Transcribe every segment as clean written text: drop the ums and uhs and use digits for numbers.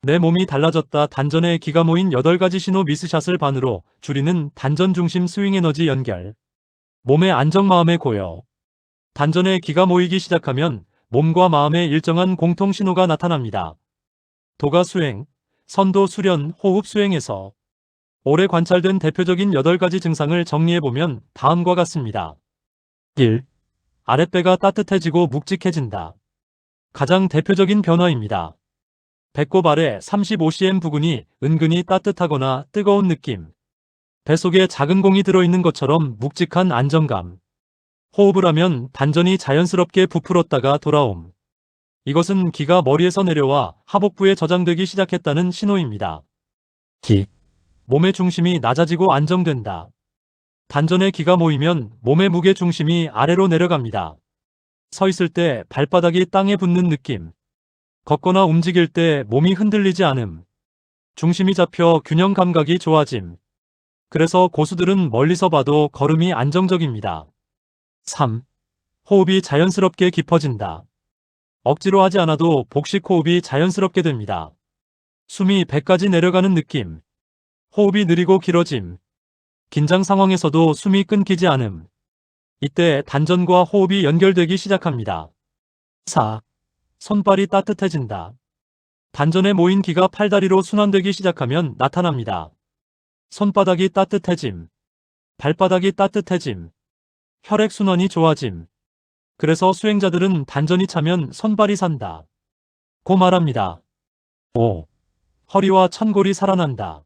내 몸이 달라졌다. 단전에 기가 모인 8가지 신호. 미스샷을 반으로 줄이는 단전 중심 스윙 에너지 연결. 몸의 안정, 마음의 고요. 단전에 기가 모이기 시작하면 몸과 마음의 일정한 공통 신호가 나타납니다. 도가 수행, 선도 수련, 호흡 수행에서 오래 관찰된 대표적인 8가지 증상을 정리해보면 다음과 같습니다. 1. 아랫배가 따뜻해지고 묵직해진다. 가장 대표적인 변화입니다. 배꼽 아래 35cm 부근이 은근히 따뜻하거나 뜨거운 느낌. 뱃속에 작은 공이 들어있는 것처럼 묵직한 안정감. 호흡을 하면 단전이 자연스럽게 부풀었다가 돌아옴. 이것은 기가 머리에서 내려와 하복부에 저장되기 시작했다는 신호입니다. 2. 몸의 중심이 낮아지고 안정된다. 단전에 기가 모이면 몸의 무게 중심이 아래로 내려갑니다. 서 있을 때 발바닥이 땅에 붙는 느낌. 걷거나 움직일 때 몸이 흔들리지 않음. 중심이 잡혀 균형 감각이 좋아짐. 그래서 고수들은 멀리서 봐도 걸음이 안정적입니다. 3. 호흡이 자연스럽게 깊어진다. 억지로 하지 않아도 복식 호흡이 자연스럽게 됩니다. 숨이 배까지 내려가는 느낌. 호흡이 느리고 길어짐. 긴장 상황에서도 숨이 끊기지 않음. 이때 단전과 호흡이 연결되기 시작합니다. 4. 손발이 따뜻해진다. 단전에 모인 기가 팔다리로 순환되기 시작하면 나타납니다. 손바닥이 따뜻해짐. 발바닥이 따뜻해짐. 혈액순환이 좋아짐. 그래서 수행자들은 단전이 차면 손발이 산다 고 말합니다. 5. 허리와 천골이 살아난다.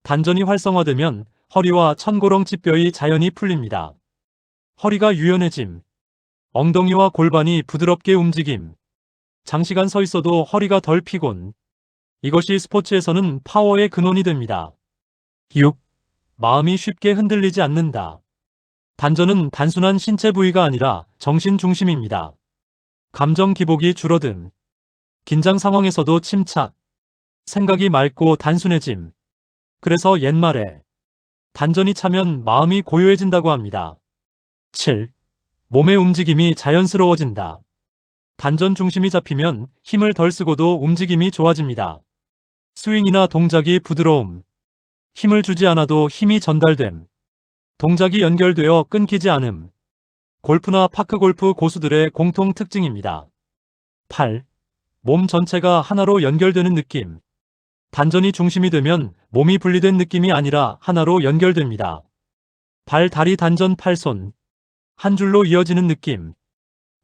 단전이 활성화되면 허리와 천고렁치뼈의 자연이 풀립니다. 허리가 유연해짐. 엉덩이와 골반이 부드럽게 움직임. 장시간 서 있어도 허리가 덜 피곤. 이것이 스포츠에서는 파워의 근원이 됩니다. 6. 마음이 쉽게 흔들리지 않는다. 단전은 단순한 신체 부위가 아니라 정신 중심입니다. 감정 기복이 줄어듦. 긴장 상황에서도 침착. 생각이 맑고 단순해짐. 그래서 옛말에 단전이 차면 마음이 고요해진다고 합니다. 7. 몸의 움직임이 자연스러워진다. 단전 중심이 잡히면 힘을 덜 쓰고도 움직임이 좋아집니다. 스윙이나 동작이 부드러움. 힘을 주지 않아도 힘이 전달됨. 동작이 연결되어 끊기지 않음. 골프나 파크골프 고수들의 공통 특징입니다. 8. 몸 전체가 하나로 연결되는 느낌. 단전이 중심이 되면 몸이 분리된 느낌이 아니라 하나로 연결됩니다. 발, 다리, 단전, 팔, 손. 한 줄로 이어지는 느낌.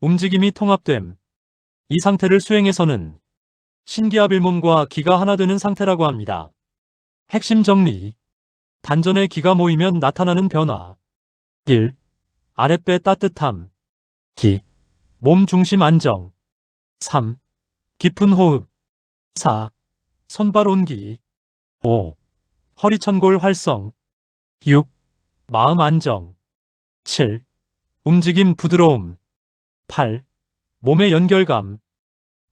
움직임이 통합됨. 이 상태를 수행에서는 신기하빌몸과 기가 하나 되는 상태라고 합니다. 핵심 정리. 단전에 기가 모이면 나타나는 변화. 1. 아랫배 따뜻함. 2. 몸 중심 안정. 3. 깊은 호흡. 4. 손발 온기. 5. 허리 천골 활성. 6. 마음 안정. 7. 움직임 부드러움. 8. 몸의 연결감.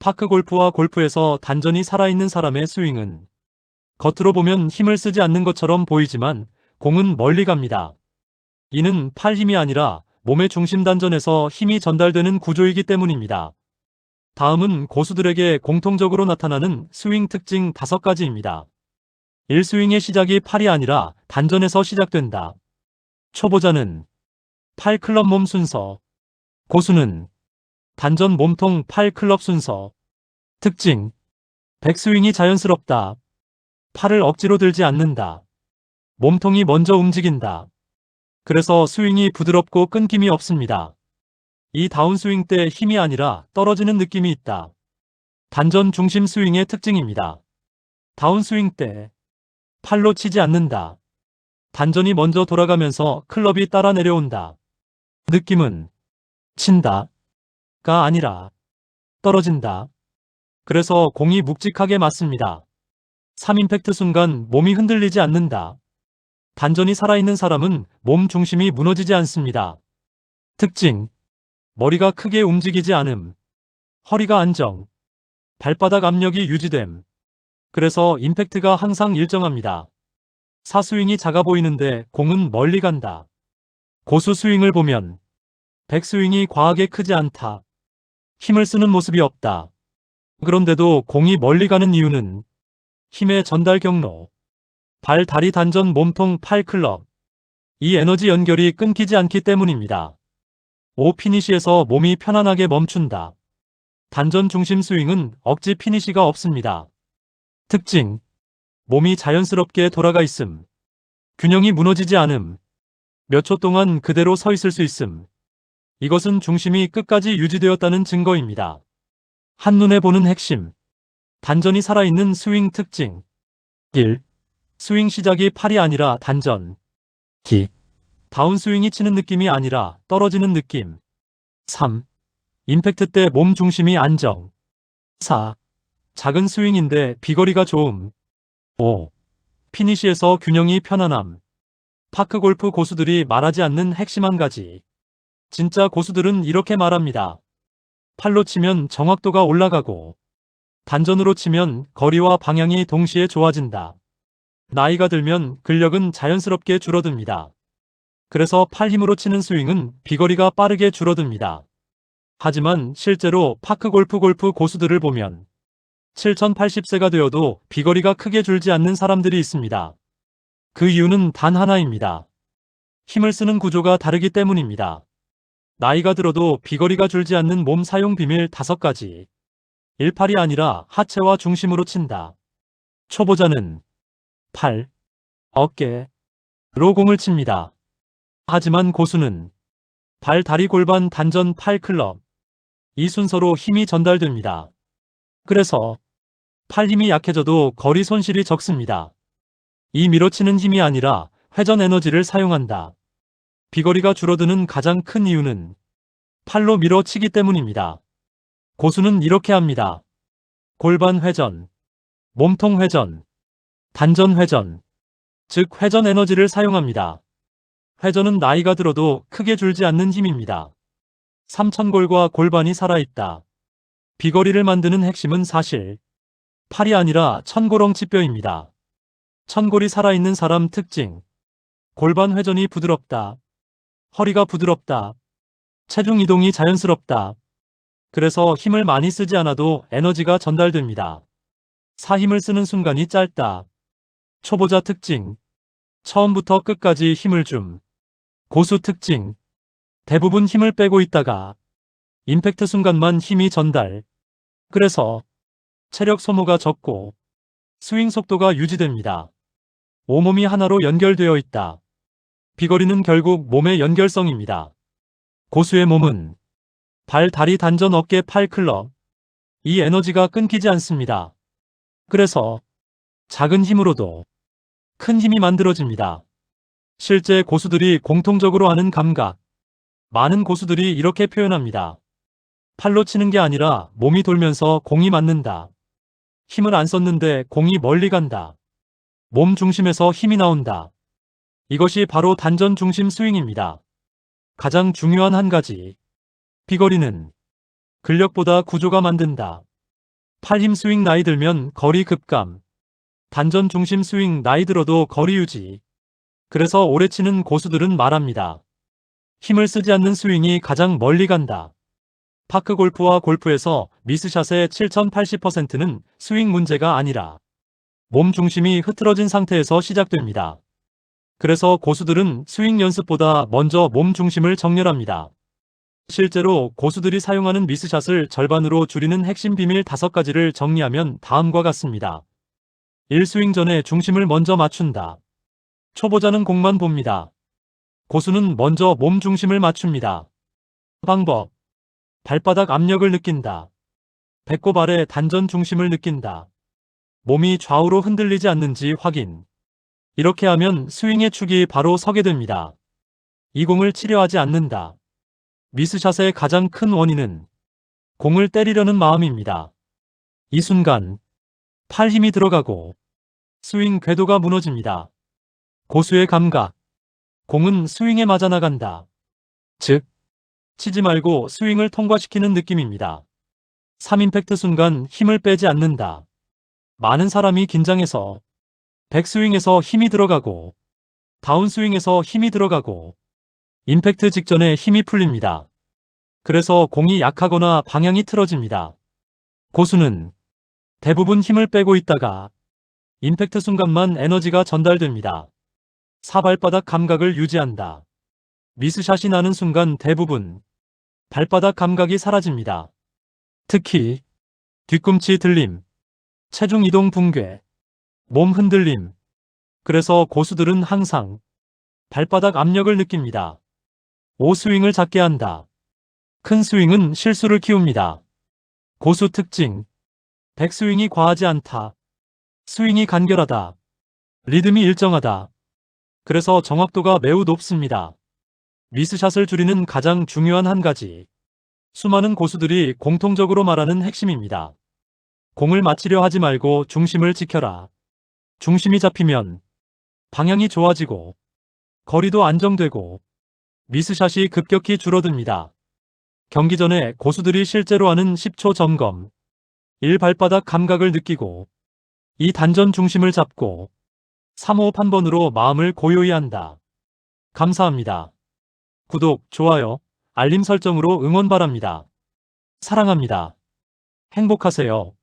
파크골프와 골프에서 단전이 살아있는 사람의 스윙은 겉으로 보면 힘을 쓰지 않는 것처럼 보이지만 공은 멀리 갑니다. 이는 팔 힘이 아니라 몸의 중심 단전에서 힘이 전달되는 구조이기 때문입니다. 다음은 고수들에게 공통적으로 나타나는 스윙 특징 5가지입니다. 1스윙의 시작이 팔이 아니라 단전에서 시작된다. 초보자는 팔 클럽 몸 순서. 고수는 단전 몸통 팔 클럽 순서. 특징. 백스윙이 자연스럽다. 팔을 억지로 들지 않는다. 몸통이 먼저 움직인다. 그래서 스윙이 부드럽고 끊김이 없습니다. 이 다운스윙 때 힘이 아니라 떨어지는 느낌이 있다. 단전 중심 스윙의 특징입니다. 다운스윙 때 팔로 치지 않는다. 단전이 먼저 돌아가면서 클럽이 따라 내려온다. 느낌은 친다가 아니라 떨어진다. 그래서 공이 묵직하게 맞습니다. 3임팩트 순간 몸이 흔들리지 않는다. 단전이 살아있는 사람은 몸 중심이 무너지지 않습니다. 특징. 머리가 크게 움직이지 않음. 허리가 안정. 발바닥 압력이 유지됨. 그래서 임팩트가 항상 일정합니다. 4스윙이 작아 보이는데 공은 멀리 간다. 고수 스윙을 보면 백스윙이 과하게 크지 않다. 힘을 쓰는 모습이 없다. 그런데도 공이 멀리 가는 이유는 힘의 전달 경로. 발, 다리, 단전, 몸통, 팔, 클럽. 이 에너지 연결이 끊기지 않기 때문입니다. 5. 피니시에서 몸이 편안하게 멈춘다. 단전 중심 스윙은 억지 피니시가 없습니다. 특징. 몸이 자연스럽게 돌아가 있음. 균형이 무너지지 않음. 몇 초 동안 그대로 서 있을 수 있음. 이것은 중심이 끝까지 유지되었다는 증거입니다. 한눈에 보는 핵심. 단전이 살아있는 스윙 특징. 1. 스윙 시작이 팔이 아니라 단전. 2. 다운스윙이 치는 느낌이 아니라 떨어지는 느낌. 3. 임팩트 때 몸 중심이 안정. 4. 작은 스윙인데 비거리가 좋음. 5. 피니시에서 균형이 편안함. 파크 골프 고수들이 말하지 않는 핵심 한 가지. 진짜 고수들은 이렇게 말합니다. 팔로 치면 정확도가 올라가고, 단전으로 치면 거리와 방향이 동시에 좋아진다. 나이가 들면 근력은 자연스럽게 줄어듭니다. 그래서 팔 힘으로 치는 스윙은 비거리가 빠르게 줄어듭니다. 하지만 실제로 파크 골프 고수들을 보면 7080세가 되어도 비거리가 크게 줄지 않는 사람들이 있습니다. 그 이유는 단 하나입니다. 힘을 쓰는 구조가 다르기 때문입니다. 나이가 들어도 비거리가 줄지 않는 몸 사용 비밀 5가지. 1. 팔이 아니라 하체와 중심으로 친다. 초보자는 팔, 어깨로 공을 칩니다. 하지만 고수는 발, 다리, 골반, 단전, 팔, 클럽. 이 순서로 힘이 전달됩니다. 그래서 팔 힘이 약해져도 거리 손실이 적습니다. 이 밀어치는 힘이 아니라 회전 에너지를 사용한다. 비거리가 줄어드는 가장 큰 이유는 팔로 밀어치기 때문입니다. 고수는 이렇게 합니다. 골반 회전, 몸통 회전, 단전 회전, 즉 회전 에너지를 사용합니다. 회전은 나이가 들어도 크게 줄지 않는 힘입니다. 삼천골과 골반이 살아있다. 비거리를 만드는 핵심은 사실 팔이 아니라 천골엉치뼈입니다. 천골이 살아있는 사람 특징. 골반 회전이 부드럽다. 허리가 부드럽다. 체중 이동이 자연스럽다. 그래서 힘을 많이 쓰지 않아도 에너지가 전달됩니다. 힘을 쓰는 순간이 짧다. 초보자 특징. 처음부터 끝까지 힘을 줌. 고수 특징. 대부분 힘을 빼고 있다가 임팩트 순간만 힘이 전달. 그래서 체력 소모가 적고 스윙 속도가 유지됩니다. 온몸이 하나로 연결되어 있다. 비거리는 결국 몸의 연결성입니다. 고수의 몸은 발, 다리, 단전, 어깨, 팔, 클럽. 이 에너지가 끊기지 않습니다. 그래서 작은 힘으로도 큰 힘이 만들어집니다. 실제 고수들이 공통적으로 하는 감각. 많은 고수들이 이렇게 표현합니다. 팔로 치는 게 아니라 몸이 돌면서 공이 맞는다. 힘을 안 썼는데 공이 멀리 간다. 몸 중심에서 힘이 나온다. 이것이 바로 단전 중심 스윙입니다. 가장 중요한 한 가지. 비거리는 근력보다 구조가 만든다. 팔 힘 스윙 나이 들면 거리 급감. 단전 중심 스윙 나이 들어도 거리 유지. 그래서 오래 치는 고수들은 말합니다. 힘을 쓰지 않는 스윙이 가장 멀리 간다. 파크 골프와 골프에서 미스샷의 7080%는 스윙 문제가 아니라 몸 중심이 흐트러진 상태에서 시작됩니다. 그래서 고수들은 스윙 연습보다 먼저 몸 중심을 정렬합니다. 실제로 고수들이 사용하는 미스샷을 절반으로 줄이는 핵심 비밀 5가지를 정리하면 다음과 같습니다. 1. 스윙 전에 중심을 먼저 맞춘다. 초보자는 공만 봅니다. 고수는 먼저 몸 중심을 맞춥니다. 방법. 발바닥 압력을 느낀다. 배꼽 아래 단전 중심을 느낀다. 몸이 좌우로 흔들리지 않는지 확인. 이렇게 하면 스윙의 축이 바로 서게 됩니다. 이 공을 치려 하지 않는다. 미스샷의 가장 큰 원인은 공을 때리려는 마음입니다. 이 순간 팔 힘이 들어가고 스윙 궤도가 무너집니다. 고수의 감각. 공은 스윙에 맞아 나간다. 즉, 치지 말고 스윙을 통과시키는 느낌입니다. 3임팩트 순간 힘을 빼지 않는다. 많은 사람이 긴장해서 백스윙에서 힘이 들어가고 다운스윙에서 힘이 들어가고 임팩트 직전에 힘이 풀립니다. 그래서 공이 약하거나 방향이 틀어집니다. 고수는 대부분 힘을 빼고 있다가 임팩트 순간만 에너지가 전달됩니다. 사발바닥 감각을 유지한다. 미스샷이 나는 순간 대부분 발바닥 감각이 사라집니다. 특히 뒤꿈치 들림, 체중 이동 붕괴, 몸 흔들림. 그래서 고수들은 항상 발바닥 압력을 느낍니다. 5. 스윙을 작게 한다. 큰 스윙은 실수를 키웁니다. 고수 특징. 백스윙이 과하지 않다. 스윙이 간결하다. 리듬이 일정하다. 그래서 정확도가 매우 높습니다. 미스샷을 줄이는 가장 중요한 한 가지. 수많은 고수들이 공통적으로 말하는 핵심입니다. 공을 맞히려 하지 말고 중심을 지켜라. 중심이 잡히면 방향이 좋아지고 거리도 안정되고 미스샷이 급격히 줄어듭니다. 경기 전에 고수들이 실제로 하는 10초 점검. 1. 발바닥 감각을 느끼고 2. 단전 중심을 잡고 3. 호흡 한 번으로 마음을 고요히 한다. 감사합니다. 구독, 좋아요, 알림 설정으로 응원 바랍니다. 사랑합니다. 행복하세요.